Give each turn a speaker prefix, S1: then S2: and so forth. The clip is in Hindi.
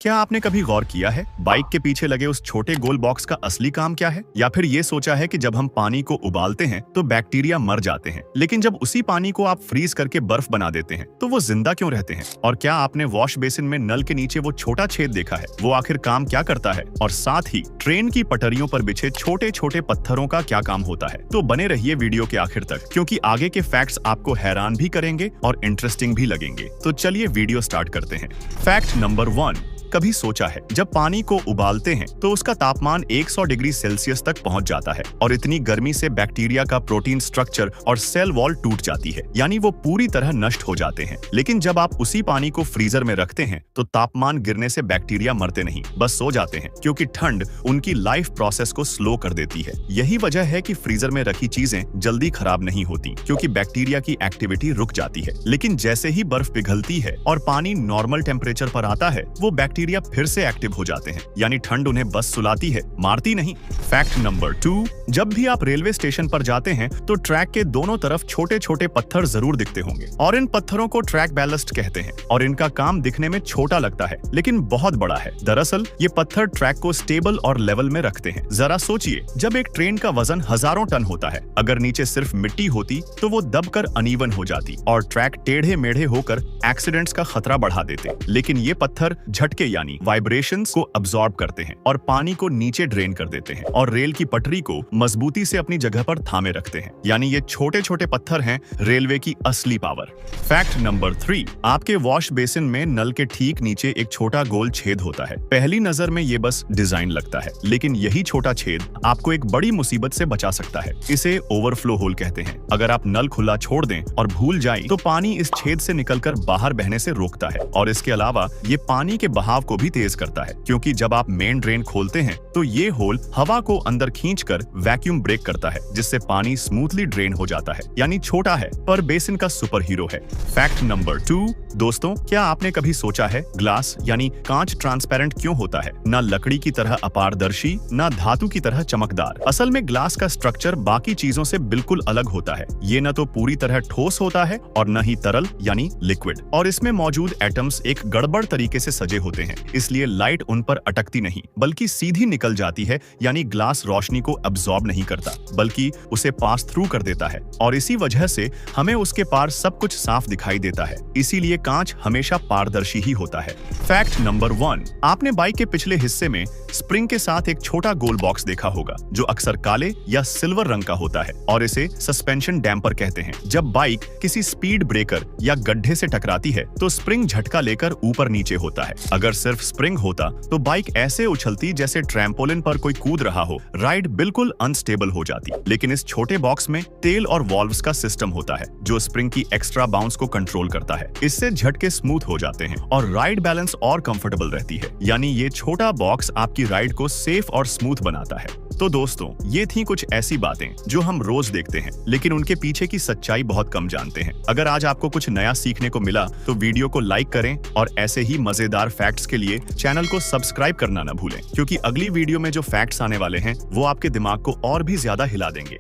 S1: क्या आपने कभी गौर किया है बाइक के पीछे लगे उस छोटे गोल बॉक्स का असली काम क्या है? या फिर ये सोचा है कि जब हम पानी को उबालते हैं तो बैक्टीरिया मर जाते हैं, लेकिन जब उसी पानी को आप फ्रीज करके बर्फ बना देते हैं तो वो जिंदा क्यों रहते हैं? और क्या आपने वॉश बेसिन में नल के नीचे वो छोटा छेद देखा है? वो आखिर काम क्या करता है? और साथ ही ट्रेन की पटरियों पर बिछे छोटे छोटे पत्थरों का क्या काम होता है? तो बने रहिए वीडियो के आखिर तक, क्योंकि आगे के फैक्ट्स आपको हैरान भी करेंगे और इंटरेस्टिंग भी लगेंगे। तो चलिए वीडियो स्टार्ट करते हैं। फैक्ट नंबर 1, कभी सोचा है जब पानी को उबालते हैं तो उसका तापमान 100 डिग्री सेल्सियस तक पहुंच जाता है और इतनी गर्मी से बैक्टीरिया का प्रोटीन स्ट्रक्चर और सेल वॉल टूट जाती है, यानी वो पूरी तरह नष्ट हो जाते हैं। लेकिन जब आप उसी पानी को फ्रीजर में रखते हैं तो तापमान गिरने से बैक्टीरिया मरते नहीं, बस सो जाते हैं, क्योंकि ठंड उनकी लाइफ प्रोसेस को स्लो कर देती है। यही वजह है कि फ्रीजर में रखी चीजें जल्दी खराब नहीं होती, क्योंकि बैक्टीरिया की एक्टिविटी रुक जाती है। लेकिन जैसे ही बर्फ पिघलती है और पानी नॉर्मल टेम्परेचर पर आता है, वो बैक्टीरिया फिर से एक्टिव हो जाते हैं, यानी ठंड उन्हें बस सुलाती है, मारती नहीं। फैक्ट नंबर 2, जब भी आप रेलवे स्टेशन पर जाते हैं तो ट्रैक के दोनों तरफ छोटे छोटे पत्थर जरूर दिखते होंगे, और इन पत्थरों को ट्रैक बैलस्ट कहते हैं। और इनका काम दिखने में छोटा लगता है लेकिन बहुत बड़ा है। दरअसल ये पत्थर ट्रैक को स्टेबल और लेवल में रखते हैं। जरा सोचिए, जब एक ट्रेन का वजन हजारों टन होता है, अगर नीचे सिर्फ मिट्टी होती तो वो दबकर अनइवन हो जाती और ट्रैक टेढ़े मेढ़े होकर एक्सीडेंट्स का खतरा बढ़ा देते। लेकिन ये पत्थर झटके यानी वाइब्रेशंस को अब्सॉर्ब करते हैं और पानी को नीचे ड्रेन कर देते हैं और रेल की पटरी को मजबूती से अपनी जगह पर थामे रखते हैं। यानी ये छोटे छोटे पत्थर हैं रेलवे की असली पावर। फैक्ट नंबर 3, आपके वॉश बेसिन में नल के ठीक नीचे एक छोटा गोल छेद होता है। पहली नजर में ये बस डिजाइन लगता है, लेकिन यही छोटा छेद आपको एक बड़ी मुसीबत से बचा सकता है। इसे ओवरफ्लो होल कहते हैं। अगर आप नल खुला छोड़ दें और भूल जाएं, तो पानी इस छेद से निकलकर बाहर बहने से रोकता है। और इसके अलावा ये पानी के बहाव को भी तेज करता है, क्योंकि जब आप मेन ड्रेन खोलते हैं तो ये होल हवा को अंदर खींचकर वैक्यूम ब्रेक करता है, जिससे पानी स्मूथली ड्रेन हो जाता है। यानी छोटा है पर बेसिन का सुपर हीरो है। फैक्ट नंबर 2, दोस्तों, क्या आपने कभी सोचा है ग्लास यानी कांच ट्रांसपेरेंट क्यों होता है? ना लकड़ी की तरह अपारदर्शी, ना धातु की तरह चमकदार। असल में ग्लास का स्ट्रक्चर बाकी चीजों से बिल्कुल अलग होता है। ये न तो पूरी तरह ठोस होता है और न ही तरल यानी लिक्विड, और इसमें मौजूद एटम्स एक गड़बड़ तरीके से सजे होते हैं। इसलिए लाइट उन पर अटकती नहीं, बल्कि सीधी निकल जाती है। यानी ग्लास रोशनी को अब्सॉर्ब नहीं करता, बल्कि उसे पास थ्रू कर देता है, और इसी वजह से हमें उसके पार सब कुछ साफ दिखाई देता है। इसीलिए कांच हमेशा पारदर्शी ही होता है। फैक्ट नंबर 1, आपने बाइक के पिछले हिस्से में स्प्रिंग के साथ एक छोटा गोल बॉक्स देखा होगा, जो अक्सर काले या सिल्वर रंग का होता है, और इसे सस्पेंशन डैम्पर कहते हैं। जब बाइक किसी स्पीड ब्रेकर या गड्ढे से टकराती है तो स्प्रिंग झटका लेकर ऊपर नीचे होता है। अगर सिर्फ स्प्रिंग होता तो बाइक ऐसे उछलती जैसे ट्रैम्पोलिन पर कोई कूद रहा हो, राइड बिल्कुल अनस्टेबल हो जाती। लेकिन इस छोटे बॉक्स में टेल और वॉल्व्स का सिस्टम होता है, जो स्प्रिंग की एक्स्ट्रा बाउंस को कंट्रोल करता है। इससे झटके स्मूथ हो जाते हैं और राइड बैलेंस और कंफर्टेबल रहती है। यानी ये छोटा बॉक्स आपकी राइड को सेफ और स्मूथ बनाता है। तो दोस्तों, ये थी कुछ ऐसी बातें जो हम रोज देखते हैं, लेकिन उनके पीछे की सच्चाई बहुत कम जानते हैं। अगर आज आपको कुछ नया सीखने को मिला तो वीडियो को लाइक करें, और ऐसे ही मजेदार फैक्ट्स के लिए चैनल को सब्सक्राइब करना न भूलें, क्योंकि अगली वीडियो में जो फैक्ट्स आने वाले हैं वो आपके दिमाग को और भी ज्यादा हिला देंगे।